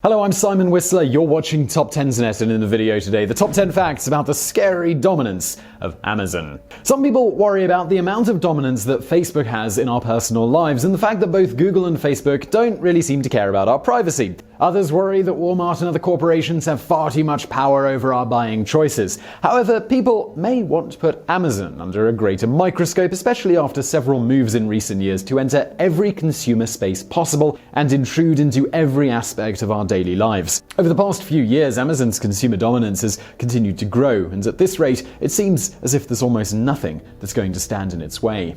Hello, I'm Simon Whistler, you're watching TopTenzNet, and in the video today, the top 10 facts about the scary dominance of Amazon. Some people worry about the amount of dominance that Facebook has in our personal lives and the fact that both Google and Facebook don't really seem to care about our privacy. Others worry that Walmart and other corporations have far too much power over our buying choices. However, people may want to put Amazon under a greater microscope, especially after several moves in recent years to enter every consumer space possible and intrude into every aspect of our daily lives. Over the past few years, Amazon's consumer dominance has continued to grow, and at this rate, it seems as if there's almost nothing that's going to stand in its way.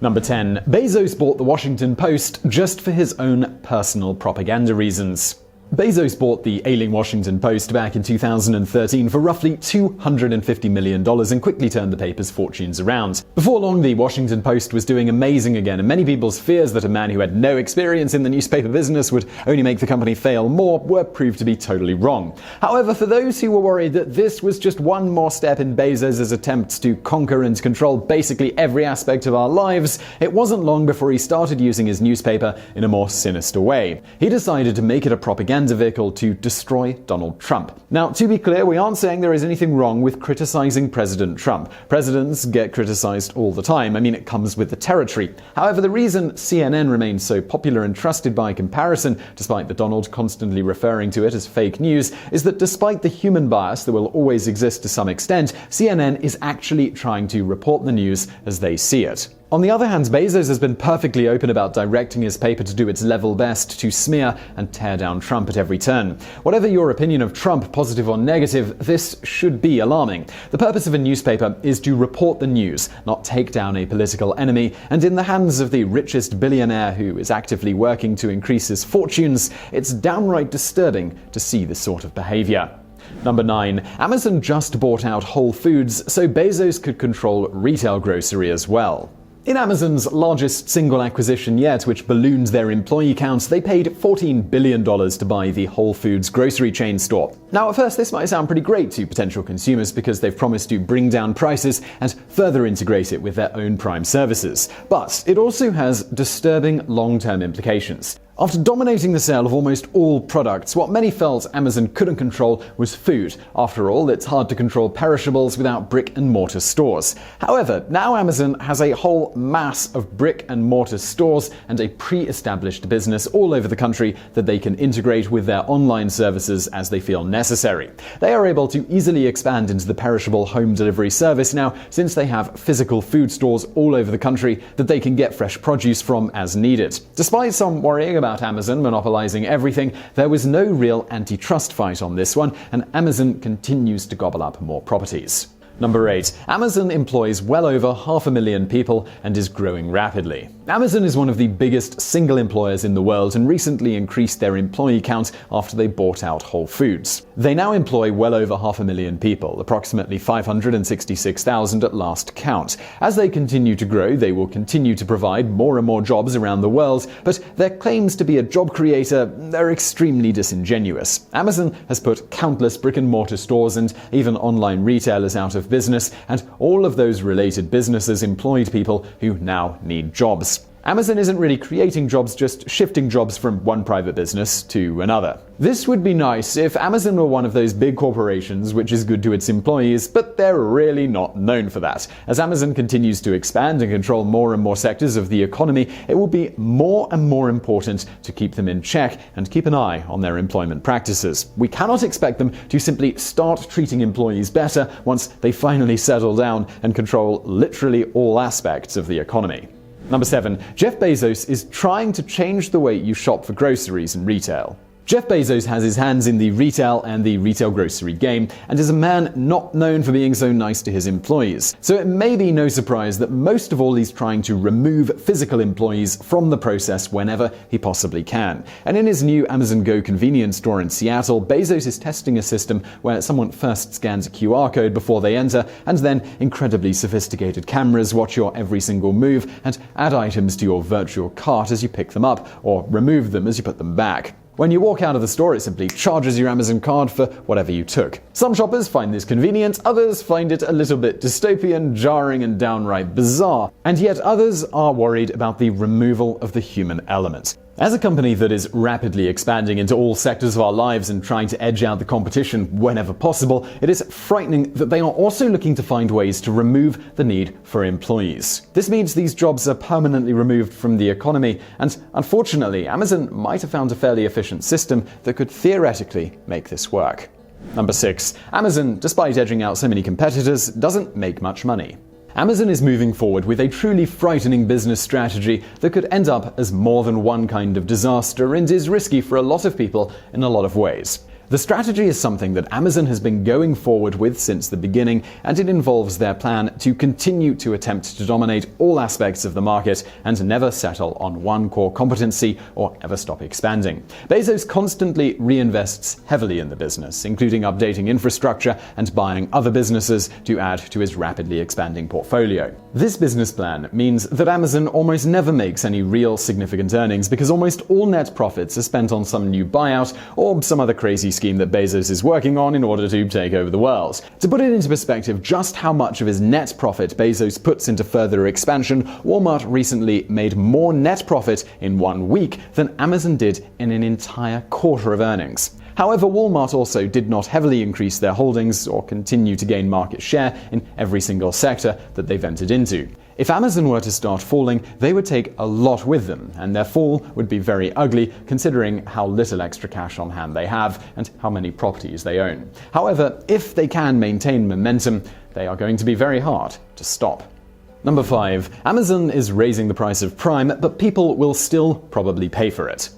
Number 10. Bezos bought the Washington Post just for his own personal propaganda reasons. Bezos bought the ailing Washington Post back in 2013 for roughly $250 million and quickly turned the paper's fortunes around. Before long, the Washington Post was doing amazing again, and many people's fears that a man who had no experience in the newspaper business would only make the company fail more were proved to be totally wrong. However, for those who were worried that this was just one more step in Bezos' attempts to conquer and control basically every aspect of our lives, it wasn't long before he started using his newspaper in a more sinister way. He decided to make it a propaganda vehicle to destroy Donald Trump. Now, to be clear, we aren't saying there is anything wrong with criticizing President Trump. Presidents get criticized all the time. I mean, it comes with the territory. However, the reason CNN remains so popular and trusted by comparison, despite the Donald constantly referring to it as fake news, is that despite the human bias that will always exist to some extent, CNN is actually trying to report the news as they see it. On the other hand, Bezos has been perfectly open about directing his paper to do its level best to smear and tear down Trump at every turn. Whatever your opinion of Trump, positive or negative, this should be alarming. The purpose of a newspaper is to report the news, not take down a political enemy, and in the hands of the richest billionaire who is actively working to increase his fortunes, it's downright disturbing to see this sort of behavior. Number 9. Amazon just bought out Whole Foods so Bezos could control retail grocery as well. In Amazon's largest single acquisition yet, which ballooned their employee counts, they paid $14 billion to buy the Whole Foods grocery chain store. Now, at first, this might sound pretty great to potential consumers because they've promised to bring down prices and further integrate it with their own Prime services. But it also has disturbing long-term implications. After dominating the sale of almost all products, what many felt Amazon couldn't control was food. After all, it's hard to control perishables without brick-and-mortar stores. However, now Amazon has a whole mass of brick-and-mortar stores and a pre-established business all over the country that they can integrate with their online services as they feel necessary. They are able to easily expand into the perishable home delivery service now, since they have physical food stores all over the country that they can get fresh produce from as needed. Despite some worrying about Amazon monopolizing everything, there was no real antitrust fight on this one, and Amazon continues to gobble up more properties. Number 8. Amazon employs well over 500,000 people and is growing rapidly. Amazon is one of the biggest single employers in the world and recently increased their employee count after they bought out Whole Foods. They now employ well over 500,000 people, approximately 566,000 at last count. As they continue to grow, they will continue to provide more and more jobs around the world, but their claims to be a job creator are extremely disingenuous. Amazon has put countless brick-and-mortar stores and even online retailers out of business, and all of those related businesses employed people who now need jobs. Amazon isn't really creating jobs, just shifting jobs from one private business to another. This would be nice if Amazon were one of those big corporations which is good to its employees, but they're really not known for that. As Amazon continues to expand and control more and more sectors of the economy, it will be more and more important to keep them in check and keep an eye on their employment practices. We cannot expect them to simply start treating employees better once they finally settle down and control literally all aspects of the economy. Number 7. Jeff Bezos is trying to change the way you shop for groceries in retail. Jeff Bezos has his hands in the retail and the retail grocery game and is a man not known for being so nice to his employees. So it may be no surprise that most of all he's trying to remove physical employees from the process whenever he possibly can. And in his new Amazon Go convenience store in Seattle, Bezos is testing a system where someone first scans a QR code before they enter, and then incredibly sophisticated cameras watch your every single move and add items to your virtual cart as you pick them up, or remove them as you put them back. When you walk out of the store, it simply charges your Amazon card for whatever you took. Some shoppers find this convenient, others find it a little bit dystopian, jarring, and downright bizarre. And yet others are worried about the removal of the human element. As a company that is rapidly expanding into all sectors of our lives and trying to edge out the competition whenever possible, it is frightening that they are also looking to find ways to remove the need for employees. This means these jobs are permanently removed from the economy, and unfortunately, Amazon might have found a fairly efficient system that could theoretically make this work. Number 6. Amazon, despite edging out so many competitors, doesn't make much money. Amazon is moving forward with a truly frightening business strategy that could end up as more than one kind of disaster and is risky for a lot of people in a lot of ways. The strategy is something that Amazon has been going forward with since the beginning, and it involves their plan to continue to attempt to dominate all aspects of the market and never settle on one core competency or ever stop expanding. Bezos constantly reinvests heavily in the business, including updating infrastructure and buying other businesses to add to his rapidly expanding portfolio. This business plan means that Amazon almost never makes any real significant earnings because almost all net profits are spent on some new buyout or some other crazy scheme that Bezos is working on in order to take over the world. To put it into perspective just how much of his net profit Bezos puts into further expansion, Walmart recently made more net profit in 1 week than Amazon did in an entire quarter of earnings. However, Walmart also did not heavily increase their holdings or continue to gain market share in every single sector that they've entered into. If Amazon were to start falling, they would take a lot with them, and their fall would be very ugly considering how little extra cash on hand they have and how many properties they own. However, if they can maintain momentum, they are going to be very hard to stop. Number 5. Amazon is raising the price of Prime, but people will still probably pay for it.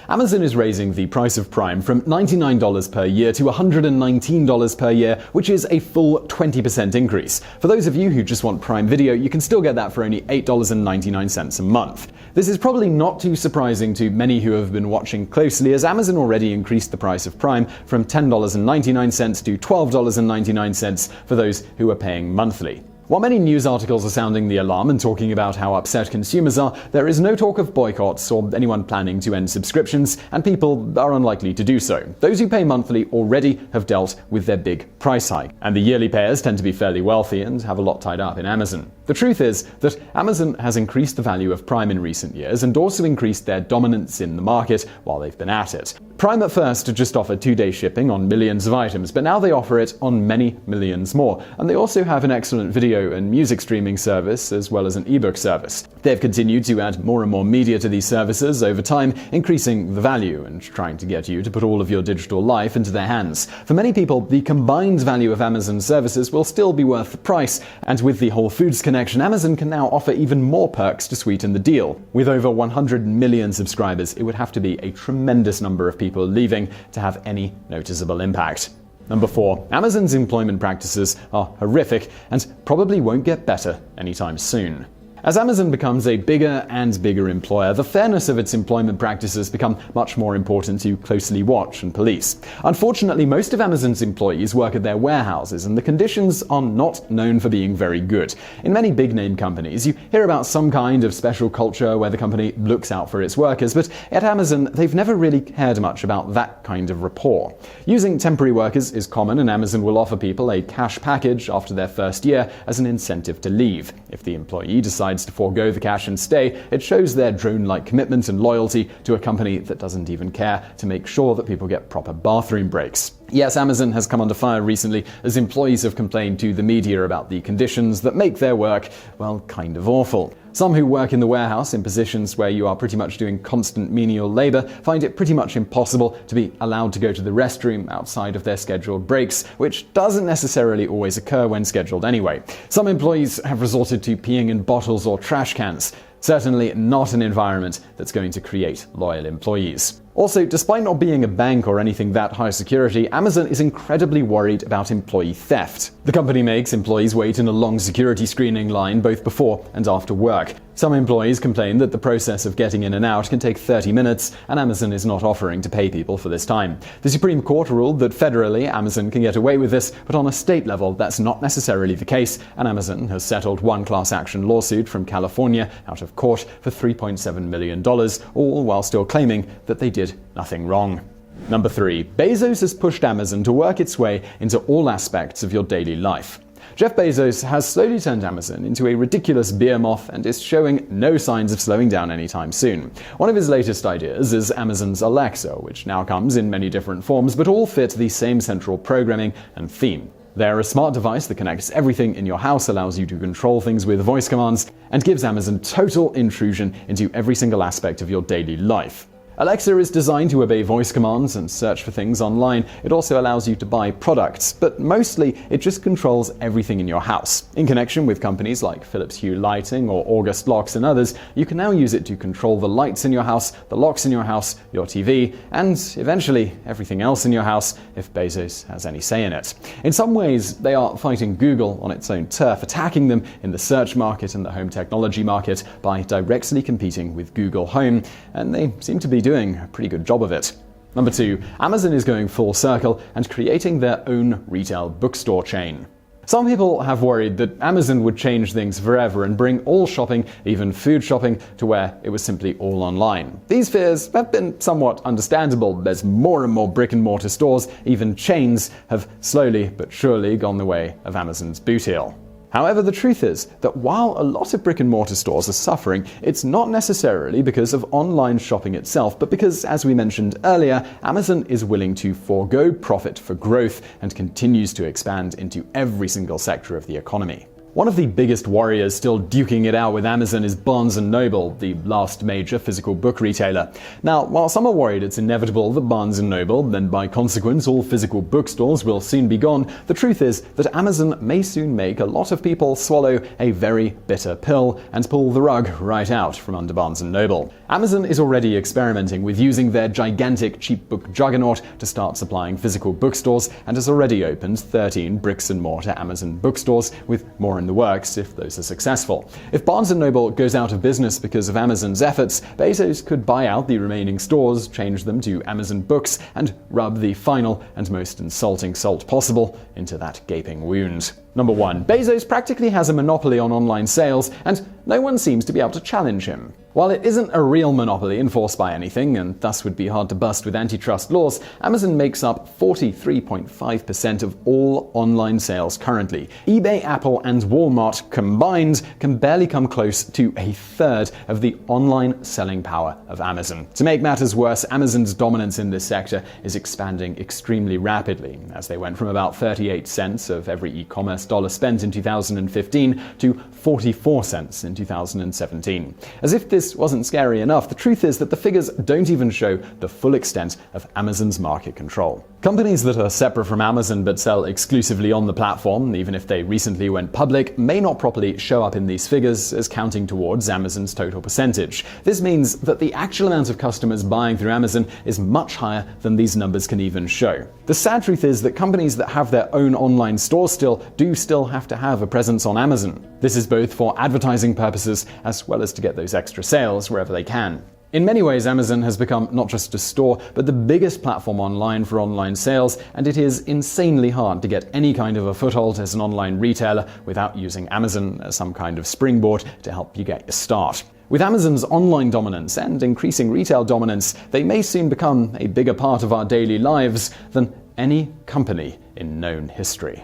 Amazon is raising the price of Prime from $99 per year to $119 per year, which is a full 20% increase. For those of you who just want Prime Video, you can still get that for only $8.99 a month. This is probably not too surprising to many who have been watching closely, as Amazon already increased the price of Prime from $10.99 to $12.99 for those who are paying monthly. While many news articles are sounding the alarm and talking about how upset consumers are, there is no talk of boycotts or anyone planning to end subscriptions, and people are unlikely to do so. Those who pay monthly already have dealt with their big price hike, and the yearly payers tend to be fairly wealthy and have a lot tied up in Amazon. The truth is that Amazon has increased the value of Prime in recent years and also increased their dominance in the market while they've been at it. Prime at first just offered 2-day shipping on millions of items, but now they offer it on many millions more, and they also have an excellent video and music streaming service as well as an ebook service. They've continued to add more and more media to these services over time, increasing the value and trying to get you to put all of your digital life into their hands. For many people, the combined value of Amazon services will still be worth the price, and with the Whole Foods connection, Amazon can now offer even more perks to sweeten the deal. With over 100 million subscribers, it would have to be a tremendous number of people leaving to have any noticeable impact. Number 4. Amazon's employment practices are horrific and probably won't get better anytime soon. As Amazon becomes a bigger and bigger employer, the fairness of its employment practices become much more important to closely watch and police. Unfortunately, most of Amazon's employees work at their warehouses, and the conditions are not known for being very good. In many big-name companies, you hear about some kind of special culture where the company looks out for its workers, but at Amazon, they've never really cared much about that kind of rapport. Using temporary workers is common, and Amazon will offer people a cash package after their first year as an incentive to leave. If the employee decides to forego the cash and stay, it shows their drone-like commitment and loyalty to a company that doesn't even care to make sure that people get proper bathroom breaks. Yes, Amazon has come under fire recently as employees have complained to the media about the conditions that make their work, well, kind of awful. Some who work in the warehouse in positions where you are pretty much doing constant menial labor find it pretty much impossible to be allowed to go to the restroom outside of their scheduled breaks, which doesn't necessarily always occur when scheduled anyway. Some employees have resorted to peeing in bottles or trash cans. Certainly not an environment that's going to create loyal employees. Also, despite not being a bank or anything that high security, Amazon is incredibly worried about employee theft. The company makes employees wait in a long security screening line both before and after work. Some employees complain that the process of getting in and out can take 30 minutes, and Amazon is not offering to pay people for this time. The Supreme Court ruled that federally Amazon can get away with this, but on a state level that's not necessarily the case, and Amazon has settled one class action lawsuit from California out of court for $3.7 million, all while still claiming that they did nothing wrong. Number 3. Bezos has pushed Amazon to work its way into all aspects of your daily life. Jeff Bezos has slowly turned Amazon into a ridiculous behemoth and is showing no signs of slowing down anytime soon. One of his latest ideas is Amazon's Alexa, which now comes in many different forms but all fit the same central programming and theme. They're a smart device that connects everything in your house, allows you to control things with voice commands, and gives Amazon total intrusion into every single aspect of your daily life. Alexa is designed to obey voice commands and search for things online. It also allows you to buy products, but mostly it just controls everything in your house. In connection with companies like Philips Hue Lighting or August Locks and others, you can now use it to control the lights in your house, the locks in your house, your TV, and eventually everything else in your house if Bezos has any say in it. In some ways, they are fighting Google on its own turf, attacking them in the search market and the home technology market by directly competing with Google Home, and they seem to be doing a pretty good job of it. Number 2, Amazon is going full circle and creating their own retail bookstore chain. Some people have worried that Amazon would change things forever and bring all shopping, even food shopping, to where it was simply all online. These fears have been somewhat understandable. There's more and more brick-and-mortar stores, even chains have slowly but surely gone the way of Amazon's boot heel. However, the truth is that while a lot of brick-and-mortar stores are suffering, it's not necessarily because of online shopping itself, but because, as we mentioned earlier, Amazon is willing to forego profit for growth and continues to expand into every single sector of the economy. One of the biggest warriors still duking it out with Amazon is Barnes & Noble, the last major physical book retailer. Now, while some are worried it's inevitable that Barnes & Noble, and by consequence all physical bookstores, will soon be gone, the truth is that Amazon may soon make a lot of people swallow a very bitter pill and pull the rug right out from under Barnes & Noble. Amazon is already experimenting with using their gigantic cheap book juggernaut to start supplying physical bookstores and has already opened 13 bricks-and-mortar Amazon bookstores, with more in the works if those are successful. If Barnes & Noble goes out of business because of Amazon's efforts, Bezos could buy out the remaining stores, change them to Amazon Books, and rub the final and most insulting salt possible into that gaping wound. Number 1. Bezos practically has a monopoly on online sales, and no one seems to be able to challenge him. While it isn't a real monopoly enforced by anything, and thus would be hard to bust with antitrust laws, Amazon makes up 43.5% of all online sales currently. eBay, Apple, and Walmart combined can barely come close to a third of the online selling power of Amazon. To make matters worse, Amazon's dominance in this sector is expanding extremely rapidly, as they went from about 38 cents of every e-commerce dollar spent in 2015 to 44 cents in 2017. As if this wasn't scary enough, the truth is that the figures don't even show the full extent of Amazon's market control. Companies that are separate from Amazon but sell exclusively on the platform, even if they recently went public, may not properly show up in these figures as counting towards Amazon's total percentage. This means that the actual amount of customers buying through Amazon is much higher than these numbers can even show. The sad truth is that companies that have their own online stores still have to have a presence on Amazon. This is both for advertising purposes as well as to get those extra sales wherever they can. In many ways, Amazon has become not just a store, but the biggest platform online for online sales, and it is insanely hard to get any kind of a foothold as an online retailer without using Amazon as some kind of springboard to help you get your start. With Amazon's online dominance and increasing retail dominance, they may soon become a bigger part of our daily lives than any company in known history.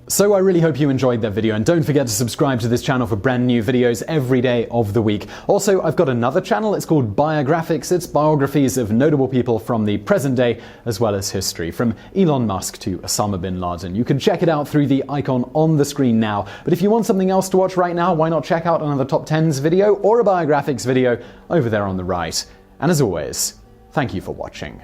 So I really hope you enjoyed that video, and don't forget to subscribe to this channel for brand new videos every day of the week. Also, I've got another channel, it's called Biographics. It's biographies of notable people from the present day as well as history, from Elon Musk to Osama bin Laden. You can check it out through the icon on the screen now. But if you want something else to watch right now, why not check out another TopTenz video or a Biographics video over there on the right. And as always, thank you for watching.